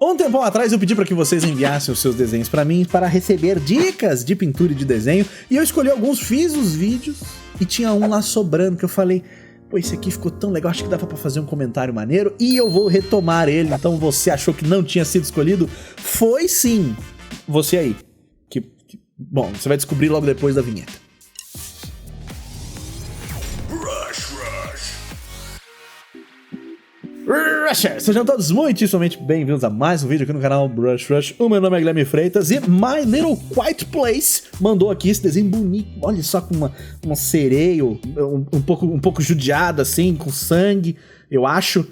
Um tempão atrás eu pedi para que vocês enviassem os seus desenhos para mim para receber dicas de pintura e de desenho, e eu escolhi alguns, fiz os vídeos e tinha um lá sobrando que eu falei, pô, esse aqui ficou tão legal, acho que dava para fazer um comentário maneiro e eu vou retomar ele. Então você achou que não tinha sido escolhido? Foi sim! Você aí, bom, você vai descobrir logo depois da vinheta. Rushers, sejam todos muitíssimamente bem-vindos a mais um vídeo aqui no canal Brush Rush. O meu nome é Guilherme Freitas e My Little Quiet Place mandou aqui esse desenho bonito, olha só, com uma sereia um pouco judiada assim, com sangue, eu acho.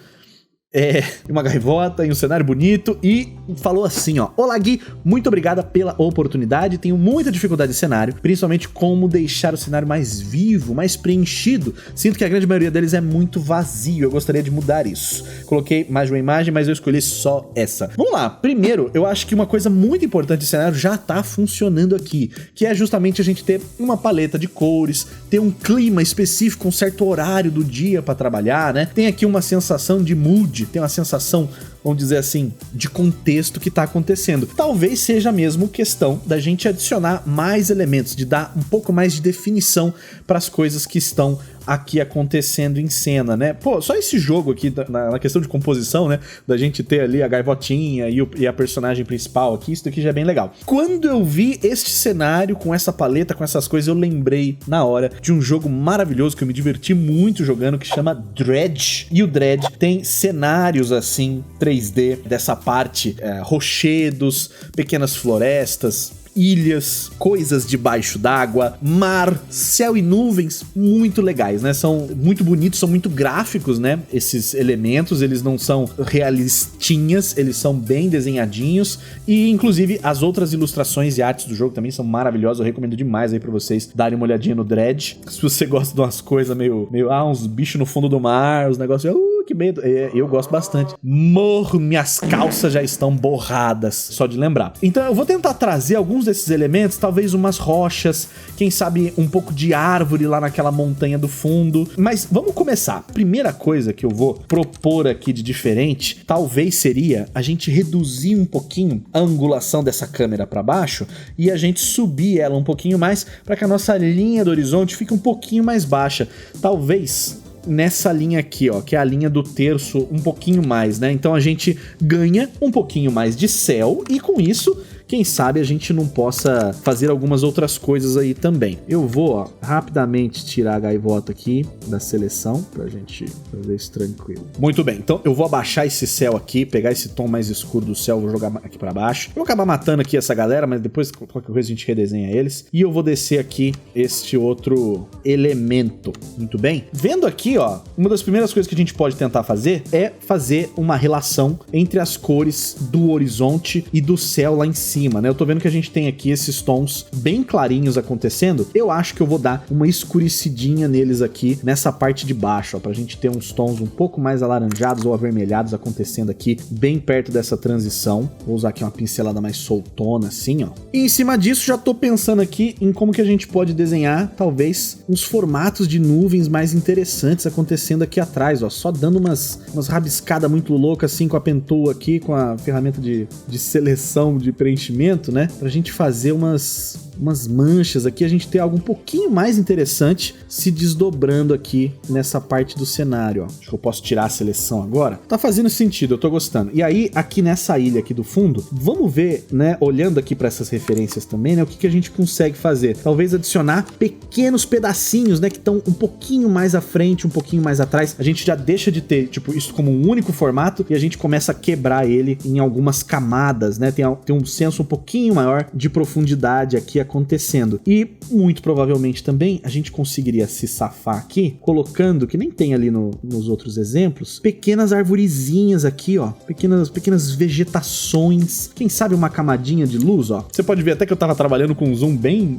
Uma gaivota e um cenário bonito, e falou assim, ó: olá Gui, muito obrigada pela oportunidade, tenho muita dificuldade de cenário, principalmente como deixar o cenário mais vivo, mais preenchido, sinto que a grande maioria deles é muito vazio, eu gostaria de mudar isso. Coloquei mais de uma imagem, mas eu escolhi só essa. Vamos lá, primeiro, eu acho que uma coisa muito importante de cenário já tá funcionando aqui, que é justamente a gente ter uma paleta de cores, ter um clima específico, um certo horário do dia pra trabalhar, né? Tem aqui uma sensação de mood, tem uma sensação, vamos dizer assim, de contexto que tá acontecendo. Talvez seja mesmo questão da gente adicionar mais elementos, de dar um pouco mais de definição para as coisas que estão aqui acontecendo em cena, né? Pô, só esse jogo aqui, na questão de composição, né? Da gente ter ali a gaivotinha e a personagem principal aqui, isso daqui já é bem legal. Quando eu vi este cenário com essa paleta, com essas coisas, eu lembrei na hora de um jogo maravilhoso que eu me diverti muito jogando, que chama Dredge. E o Dredge tem cenários assim, 3D, dessa parte, rochedos, pequenas florestas, ilhas, coisas debaixo d'água, mar, céu e nuvens muito legais, né? São muito bonitos, são muito gráficos, né? Esses elementos, eles não são realistinhas, eles são bem desenhadinhos, e inclusive as outras ilustrações e artes do jogo também são maravilhosas. Eu recomendo demais aí pra vocês darem uma olhadinha no Dredge. Se você gosta de umas coisas meio uns bichos no fundo do mar, os negócios, que medo, eu gosto bastante. Morro, minhas calças já estão borradas, só de lembrar. Então eu vou tentar trazer alguns desses elementos, talvez umas rochas, quem sabe um pouco de árvore lá naquela montanha do fundo. Mas vamos começar. A primeira coisa que eu vou propor aqui de diferente, talvez seria a gente reduzir um pouquinho a angulação dessa câmera para baixo e a gente subir ela um pouquinho mais para que a nossa linha do horizonte fique um pouquinho mais baixa. Talvez nessa linha aqui, ó, que é a linha do terço um pouquinho mais, né? Então a gente ganha um pouquinho mais de céu e com isso, quem sabe a gente não possa fazer algumas outras coisas aí também. Eu vou, ó, rapidamente tirar a gaivota aqui da seleção pra gente fazer isso tranquilo. Muito bem, então eu vou abaixar esse céu aqui, pegar esse tom mais escuro do céu, vou jogar aqui pra baixo. Eu vou acabar matando aqui essa galera, mas depois qualquer coisa a gente redesenha eles. E eu vou descer aqui este outro elemento. Muito bem? Vendo aqui, ó, uma das primeiras coisas que a gente pode tentar fazer é fazer uma relação entre as cores do horizonte e do céu lá em cima, né? Eu tô vendo que a gente tem aqui esses tons bem clarinhos acontecendo. Eu acho que eu vou dar uma escurecidinha neles aqui nessa parte de baixo, ó, pra gente ter uns tons um pouco mais alaranjados ou avermelhados acontecendo aqui bem perto dessa transição. Vou usar aqui uma pincelada mais soltona assim, ó. E em cima disso já tô pensando aqui em como que a gente pode desenhar talvez uns formatos de nuvens mais interessantes acontecendo aqui atrás, ó, só dando umas rabiscadas muito loucas assim com a pentoa aqui, com a ferramenta de seleção, de preenchimento, né? Pra gente fazer umas manchas aqui, a gente ter algo um pouquinho mais interessante se desdobrando aqui nessa parte do cenário, ó. Acho que eu posso tirar a seleção agora. Tá fazendo sentido, eu tô gostando. E aí, aqui nessa ilha aqui do fundo, vamos ver, né, olhando aqui pra essas referências também, né, o que a gente consegue fazer. Talvez adicionar pequenos pedacinhos, né, que estão um pouquinho mais à frente, um pouquinho mais atrás. A gente já deixa de ter, tipo, isso como um único formato e a gente começa a quebrar ele em algumas camadas, né, tem um senso um pouquinho maior de profundidade aqui acontecendo. E muito provavelmente também a gente conseguiria se safar aqui colocando, que nem tem ali nos outros exemplos, pequenas arvorezinhas aqui, ó, pequenas vegetações, quem sabe uma camadinha de luz, ó. Você pode ver até que eu tava trabalhando com um zoom bem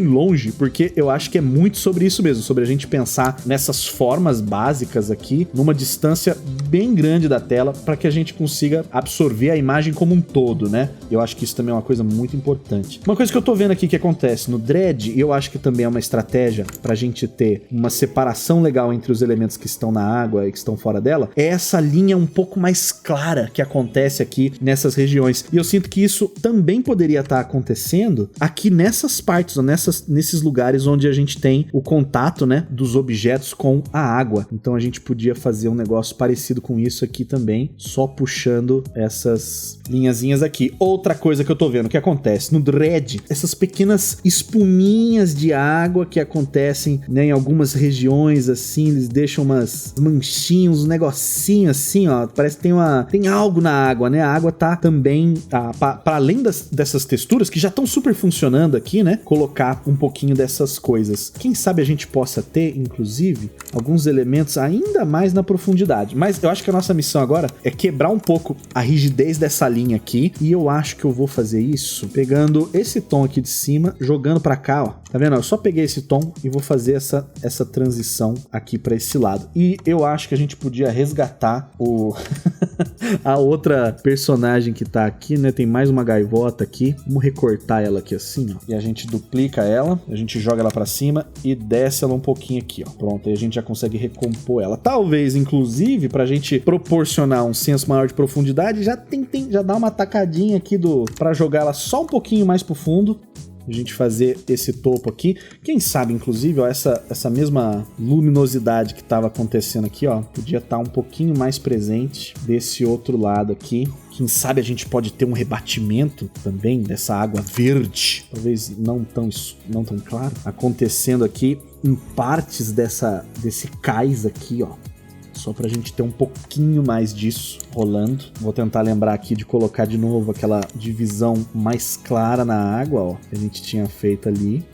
longe, porque eu acho que é muito sobre isso mesmo, sobre a gente pensar nessas formas básicas aqui, numa distância bem grande da tela, para que a gente consiga absorver a imagem como um todo, né? Eu acho que isso também é uma coisa muito importante. Uma coisa que eu tô vendo aqui que acontece? No Dread, eu acho que também é uma estratégia pra gente ter uma separação legal entre os elementos que estão na água e que estão fora dela, é essa linha um pouco mais clara que acontece aqui nessas regiões. E eu sinto que isso também poderia estar acontecendo aqui nessas partes, ou nesses lugares onde a gente tem o contato, né, dos objetos com a água. Então a gente podia fazer um negócio parecido com isso aqui também, só puxando essas linhazinhas aqui. Outra coisa que eu tô vendo, o que acontece? No Dread, essas pequenas espuminhas de água que acontecem, né, em algumas regiões, assim, eles deixam umas manchinhos, um negocinho assim, ó, parece que tem algo na água, né? A água tá também, para além dessas texturas, que já estão super funcionando aqui, né? Colocar um pouquinho dessas coisas. Quem sabe a gente possa ter, inclusive, alguns elementos ainda mais na profundidade. Mas eu acho que a nossa missão agora é quebrar um pouco a rigidez dessa linha aqui, e eu acho que eu vou fazer isso pegando esse tom aqui de cima, jogando pra cá, ó. Tá vendo? Eu só peguei esse tom e vou fazer essa transição aqui pra esse lado. E eu acho que a gente podia resgatar a outra personagem que tá aqui, né? Tem mais uma gaivota aqui. Vamos recortar ela aqui assim, ó. E a gente duplica ela, a gente joga ela pra cima e desce ela um pouquinho aqui, ó. Pronto, aí a gente já consegue recompor ela. Talvez, inclusive, pra gente proporcionar um senso maior de profundidade, já dá uma tacadinha aqui pra jogar ela só um pouquinho mais pro fundo. A gente fazer esse topo aqui. Quem sabe, inclusive, ó, essa mesma luminosidade que estava acontecendo aqui, ó, podia estar um pouquinho mais presente desse outro lado aqui. Quem sabe a gente pode ter um rebatimento também dessa água verde, talvez não tão claro, acontecendo aqui em partes desse cais aqui, ó. Só pra gente ter um pouquinho mais disso rolando. Vou tentar lembrar aqui de colocar de novo aquela divisão mais clara na água, ó, que a gente tinha feito ali.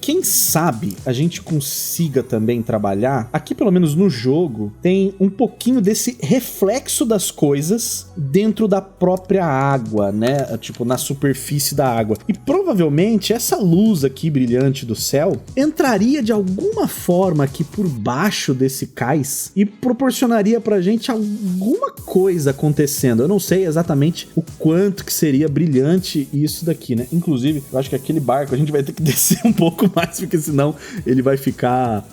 Quem sabe a gente consiga também trabalhar, aqui pelo menos no jogo, tem um pouquinho desse reflexo das coisas dentro da própria água, né? Tipo, na superfície da água. E provavelmente essa luz aqui brilhante do céu entraria de alguma forma aqui por baixo desse cais e proporcionaria pra gente alguma coisa acontecendo. Eu não sei exatamente o quanto que seria brilhante isso daqui, né? Inclusive, eu acho que aquele barco a gente vai ter que descer um pouco mais, porque senão ele vai ficar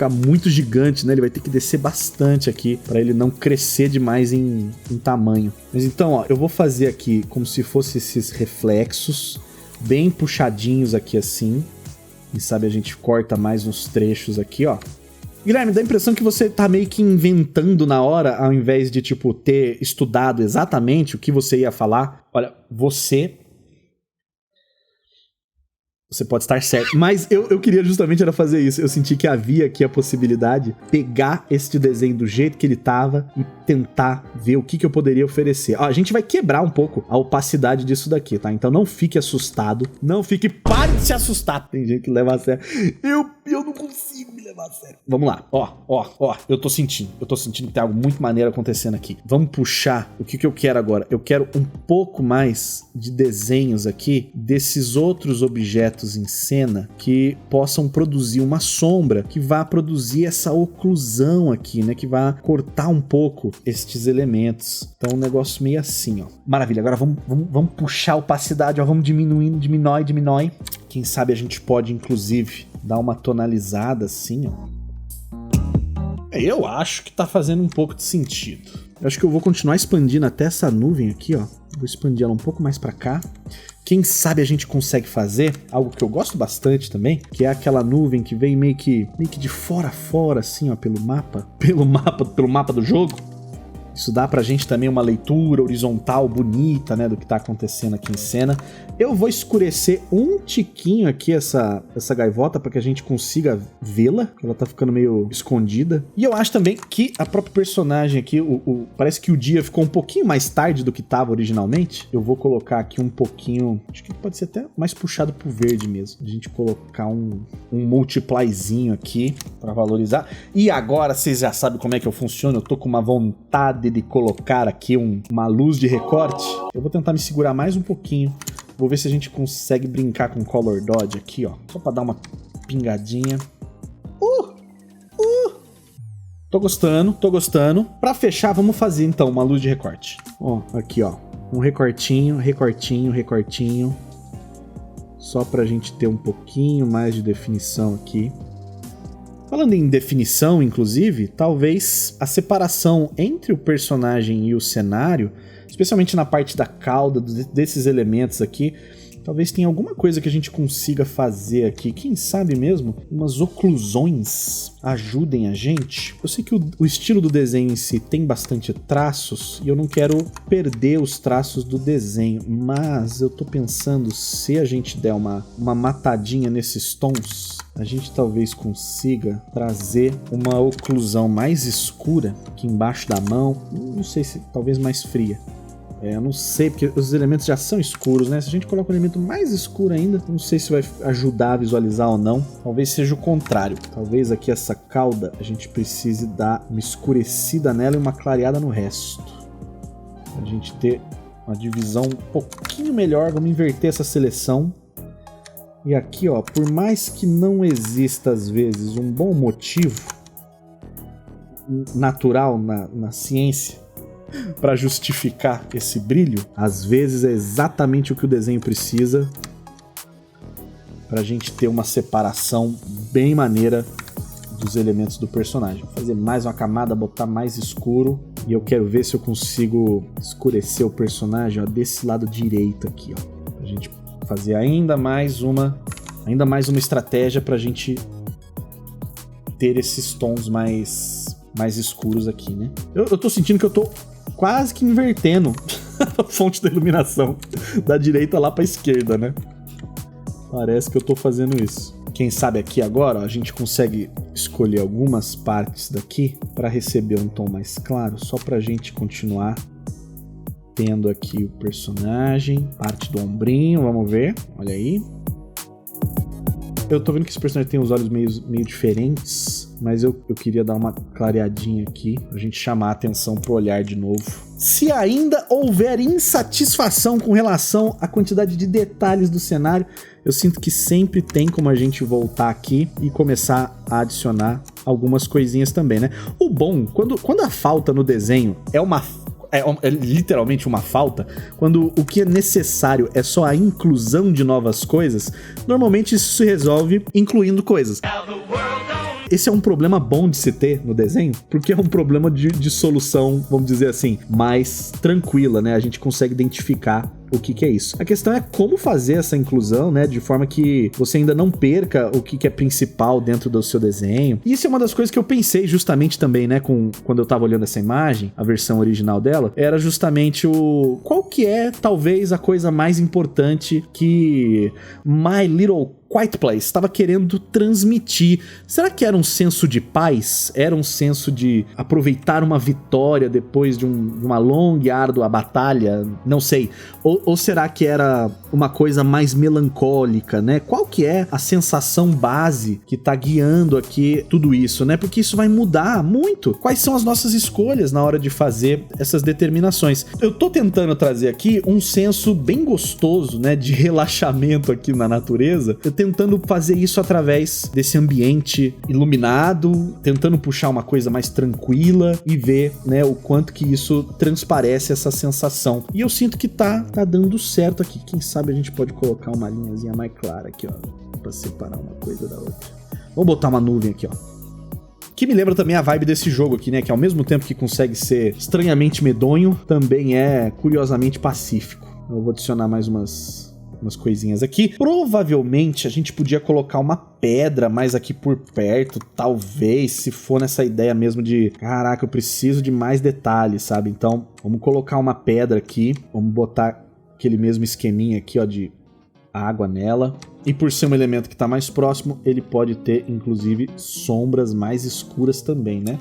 muito gigante, né? Ele vai ter que descer bastante aqui para ele não crescer demais em tamanho. Mas então, ó, eu vou fazer aqui como se fosse esses reflexos bem puxadinhos aqui assim. Quem sabe a gente corta mais uns trechos aqui, ó. Guilherme, dá a impressão que você tá meio que inventando na hora, ao invés de, tipo, ter estudado exatamente o que você ia falar. Olha, você pode estar certo, mas eu queria justamente era fazer isso. Eu senti que havia aqui a possibilidade de pegar este desenho do jeito que ele tava e tentar ver o que eu poderia oferecer. Ó, a gente vai quebrar um pouco a opacidade disso daqui, tá? Então não fique assustado, pare de se assustar. Tem gente que leva a sério. Eu não consigo me levar a sério. Vamos lá, ó, eu tô sentindo que tem algo muito maneiro acontecendo aqui. Vamos puxar, o que eu quero agora? Eu quero um pouco mais de desenhos aqui desses outros objetos em cena que possam produzir uma sombra, que vá produzir essa oclusão aqui, né? Que vá cortar um pouco estes elementos. Então um negócio meio assim, ó. Maravilha, agora vamos puxar a opacidade, ó. Vamos diminuindo, diminui. Quem sabe a gente pode, inclusive, dar uma tonalizada assim, ó. Eu acho que tá fazendo um pouco de sentido. Eu acho que eu vou continuar expandindo até essa nuvem aqui, ó. Vou expandir ela um pouco mais pra cá. Quem sabe a gente consegue fazer algo que eu gosto bastante também, que é aquela nuvem que vem meio que de fora a fora, assim, ó, pelo mapa do jogo. Isso dá pra gente também uma leitura horizontal bonita, né, do que tá acontecendo aqui em cena. Eu vou escurecer um tiquinho aqui essa gaivota para que a gente consiga vê-la, porque ela tá ficando meio escondida. E eu acho também que a própria personagem aqui, parece que o dia ficou um pouquinho mais tarde do que tava originalmente. Eu vou colocar aqui um pouquinho, acho que pode ser até mais puxado pro verde mesmo. A gente colocar um multiplyzinho aqui para valorizar. E agora vocês já sabem como é que eu funciono, eu tô com uma vontade de colocar aqui uma luz de recorte. Eu vou tentar me segurar mais um pouquinho. Vou ver se a gente consegue brincar com Color Dodge aqui, ó. Só pra dar uma pingadinha. Tô gostando. Pra fechar, vamos fazer então uma luz de recorte. Ó, aqui, ó. Um recortinho. só pra gente ter um pouquinho mais de definição aqui. Falando em definição, inclusive, talvez a separação entre o personagem e o cenário, especialmente na parte da cauda, desses elementos aqui, talvez tenha alguma coisa que a gente consiga fazer aqui. Quem sabe mesmo umas oclusões ajudem a gente. Eu sei que o estilo do desenho em si tem bastante traços e eu não quero perder os traços do desenho, mas eu tô pensando, se a gente der uma matadinha nesses tons, a gente talvez consiga trazer uma oclusão mais escura aqui embaixo da mão, não sei se talvez mais fria. Eu não sei, porque os elementos já são escuros, né? Se a gente coloca um elemento mais escuro ainda, não sei se vai ajudar a visualizar ou não. Talvez seja o contrário. Talvez aqui essa cauda a gente precise dar uma escurecida nela e uma clareada no resto. Pra gente ter uma divisão um pouquinho melhor. Vamos inverter essa seleção. E aqui, ó, por mais que não exista às vezes um bom motivo natural na ciência para justificar esse brilho, às vezes é exatamente o que o desenho precisa pra gente ter uma separação bem maneira dos elementos do personagem. Vou fazer mais uma camada, botar mais escuro, e eu quero ver se eu consigo escurecer o personagem, ó, desse lado direito aqui, ó, pra gente fazer ainda mais uma estratégia pra gente ter esses tons mais escuros aqui, né? Eu tô sentindo que eu tô quase que invertendo a fonte da iluminação da direita lá pra esquerda, né? Parece que eu tô fazendo isso. Quem sabe aqui agora, ó, a gente consegue escolher algumas partes daqui para receber um tom mais claro, só pra gente continuar tendo aqui o personagem, parte do ombrinho, vamos ver, olha aí. Eu tô vendo que esse personagem tem os olhos meio diferentes, mas eu queria dar uma clareadinha aqui, pra gente chamar a atenção pro olhar de novo. Se ainda houver insatisfação com relação à quantidade de detalhes do cenário, eu sinto que sempre tem como a gente voltar aqui e começar a adicionar algumas coisinhas também, né? O bom, quando a falta no desenho é literalmente uma falta, quando o que é necessário é só a inclusão de novas coisas, normalmente isso se resolve incluindo coisas. Esse é um problema bom de se ter no desenho, porque é um problema de solução, vamos dizer assim, mais tranquila, né? A gente consegue identificar o que é isso. A questão é como fazer essa inclusão, né, de forma que você ainda não perca o que é principal dentro do seu desenho. E isso é uma das coisas que eu pensei justamente também, né, quando eu tava olhando essa imagem, a versão original dela, era justamente qual que é, talvez, a coisa mais importante que My Little Quiet Place estava querendo transmitir. Será que era um senso de paz? Era um senso de aproveitar uma vitória depois de uma longa e árdua batalha? Não sei. Ou será que era uma coisa mais melancólica, né? Qual que é a sensação base que tá guiando aqui tudo isso, né? Porque isso vai mudar muito. Quais são as nossas escolhas na hora de fazer essas determinações? Eu tô tentando trazer aqui um senso bem gostoso, né? De relaxamento aqui na natureza. Eu tentando fazer isso através desse ambiente iluminado, tentando puxar uma coisa mais tranquila e ver, né, o quanto que isso transparece essa sensação. E eu sinto que tá dando certo aqui. Quem sabe a gente pode colocar uma linhazinha mais clara aqui, ó, pra separar uma coisa da outra. Vamos botar uma nuvem aqui, ó. Que me lembra também a vibe desse jogo aqui, né, que ao mesmo tempo que consegue ser estranhamente medonho, também é curiosamente pacífico. Eu vou adicionar mais umas coisinhas aqui. Provavelmente a gente podia colocar uma pedra mais aqui por perto, talvez, se for nessa ideia mesmo de, caraca, eu preciso de mais detalhes, sabe? Então, vamos colocar uma pedra aqui, vamos botar aquele mesmo esqueminha aqui, ó, de água nela. E por ser um elemento que tá mais próximo, ele pode ter, inclusive, sombras mais escuras também, né?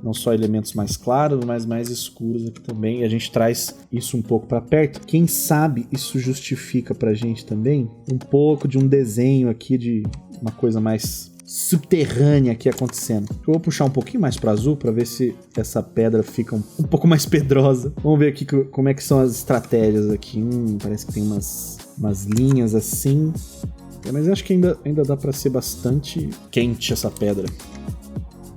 Não só elementos mais claros, mas mais escuros aqui também. E a gente traz isso um pouco para perto. Quem sabe isso justifica pra gente também um pouco de um desenho aqui de uma coisa mais subterrânea aqui acontecendo. Eu vou puxar um pouquinho mais para azul para ver se essa pedra fica um pouco mais pedrosa. Vamos ver aqui como é que são as estratégias aqui. Parece que tem umas linhas assim. Mas eu acho que ainda dá para ser bastante quente essa pedra.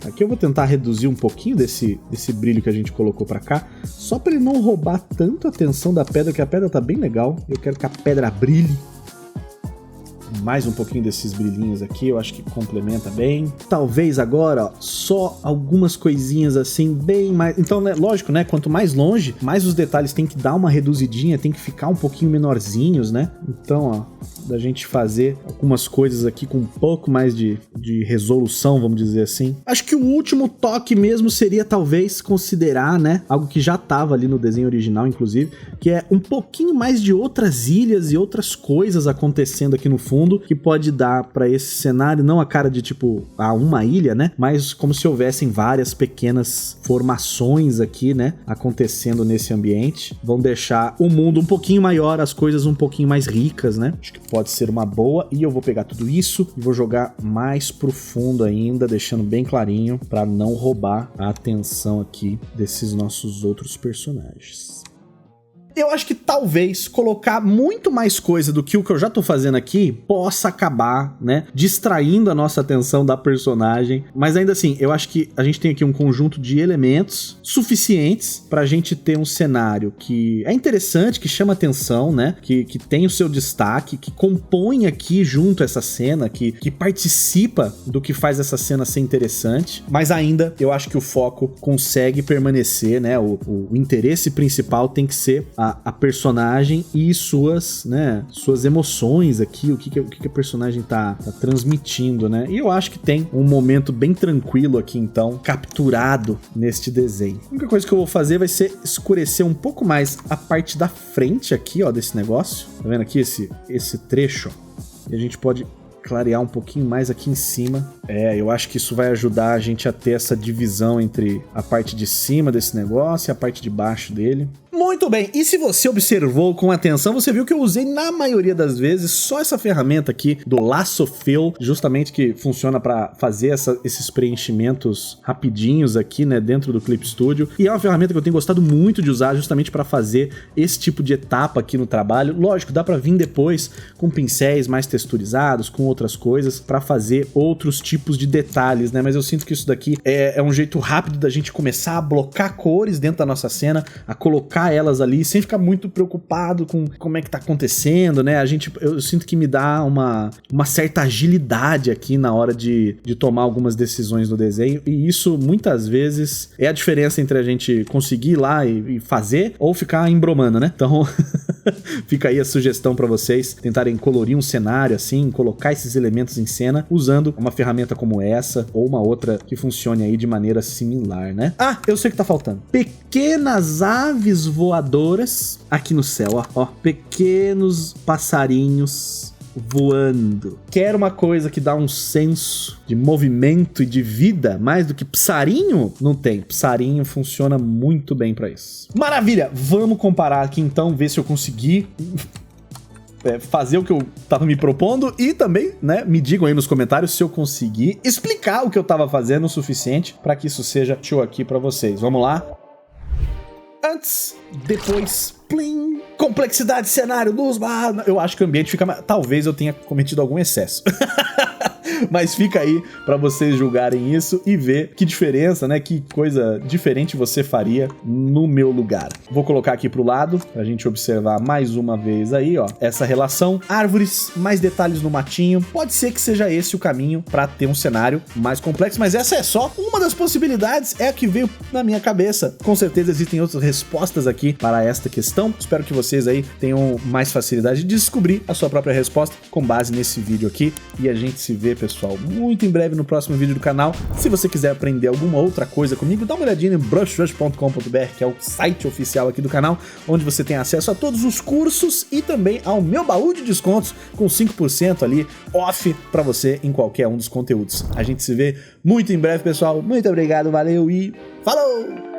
Aqui eu vou tentar reduzir um pouquinho desse brilho que a gente colocou pra cá, só pra ele não roubar tanto a atenção da pedra, que a pedra tá bem legal. Eu quero que a pedra brilhe. mais um pouquinho desses brilhinhos aqui, eu acho que complementa bem. Talvez agora, ó, só algumas coisinhas assim, bem mais... Então, né, lógico, né, quanto mais longe, mais os detalhes tem que dar uma reduzidinha, tem que ficar um pouquinho menorzinhos, né? Então, ó, da gente fazer algumas coisas aqui com um pouco mais de resolução, vamos dizer assim. Acho que o último toque mesmo seria talvez considerar, né, algo que já tava ali no desenho original, inclusive, que é um pouquinho mais de outras ilhas e outras coisas acontecendo aqui no fundo, que pode dar pra esse cenário, não a cara de tipo, uma ilha, né, mas como se houvessem várias pequenas formações aqui, né, acontecendo nesse ambiente. Vão deixar o mundo um pouquinho maior, as coisas um pouquinho mais ricas, né? Acho que pode ser uma boa, e eu vou pegar tudo isso e vou jogar mais profundo ainda, deixando bem clarinho pra não roubar a atenção aqui desses nossos outros personagens. Eu acho que talvez colocar muito mais coisa do que o que eu já tô fazendo aqui possa acabar, né, distraindo a nossa atenção da personagem. Mas ainda assim, eu acho que a gente tem aqui um conjunto de elementos suficientes pra gente ter um cenário que é interessante, que chama atenção, né, que tem o seu destaque, que compõe aqui junto essa cena, que participa do que faz essa cena ser interessante. Mas ainda, eu acho que o foco consegue permanecer, né, o interesse principal tem que ser a personagem e suas emoções aqui, o que a personagem tá transmitindo, né? E eu acho que tem um momento bem tranquilo aqui, então, capturado neste desenho. A única coisa que eu vou fazer vai ser escurecer um pouco mais a parte da frente aqui, ó, desse negócio. Tá vendo aqui esse trecho, ó? E a gente pode clarear um pouquinho mais aqui em cima. Eu acho que isso vai ajudar a gente a ter essa divisão entre a parte de cima desse negócio e a parte de baixo dele. Muito bem, e se você observou com atenção, você viu que eu usei na maioria das vezes só essa ferramenta aqui do Lasso Fill, justamente que funciona para fazer esses preenchimentos rapidinhos aqui, né, dentro do Clip Studio. E é uma ferramenta que eu tenho gostado muito de usar justamente para fazer esse tipo de etapa aqui no trabalho. Lógico, dá para vir depois com pincéis mais texturizados, com outras coisas, para fazer outros tipos de detalhes, né? Mas eu sinto que isso daqui é um jeito rápido da gente começar a blocar cores dentro da nossa cena, a colocar elas ali, sem ficar muito preocupado com como é que tá acontecendo, né? Eu sinto que me dá uma certa agilidade aqui na hora de tomar algumas decisões no desenho, e isso muitas vezes é a diferença entre a gente conseguir ir lá e fazer, ou ficar embromando, né? Então fica aí a sugestão pra vocês tentarem colorir um cenário assim, colocar esses elementos em cena usando uma ferramenta como essa ou uma outra que funcione aí de maneira similar, né? Ah, eu sei o que tá faltando. Pequenas aves voadoras aqui no céu, ó, pequenos passarinhos voando. Quer uma coisa que dá um senso de movimento e de vida mais do que passarinho? Não tem. Passarinho funciona muito bem pra isso. Maravilha! Vamos comparar aqui então, ver se eu consegui fazer o que eu tava me propondo e também, né, me digam aí nos comentários se eu consegui explicar o que eu tava fazendo o suficiente pra que isso seja show aqui pra vocês. Vamos lá? Antes, depois, plim, complexidade, cenário, luz, eu acho que o ambiente fica mais... Talvez eu tenha cometido algum excesso. Mas fica aí pra vocês julgarem isso e ver que diferença, né, que coisa diferente você faria no meu lugar. Vou colocar aqui pro lado, pra gente observar mais uma vez aí, ó, essa relação. Árvores, mais detalhes no matinho. Pode ser que seja esse o caminho pra ter um cenário mais complexo, mas essa é só uma das possibilidades, é a que veio na minha cabeça. Com certeza existem outras respostas aqui para esta questão. Espero que vocês aí tenham mais facilidade de descobrir a sua própria resposta com base nesse vídeo aqui. E a gente se vê, pessoal, muito em breve no próximo vídeo do canal. Se você quiser aprender alguma outra coisa comigo, dá uma olhadinha em brushrush.com.br, que é o site oficial aqui do canal, onde você tem acesso a todos os cursos e também ao meu baú de descontos com 5% ali off para você em qualquer um dos conteúdos. A gente se vê muito em breve, pessoal. Muito obrigado, valeu e falou!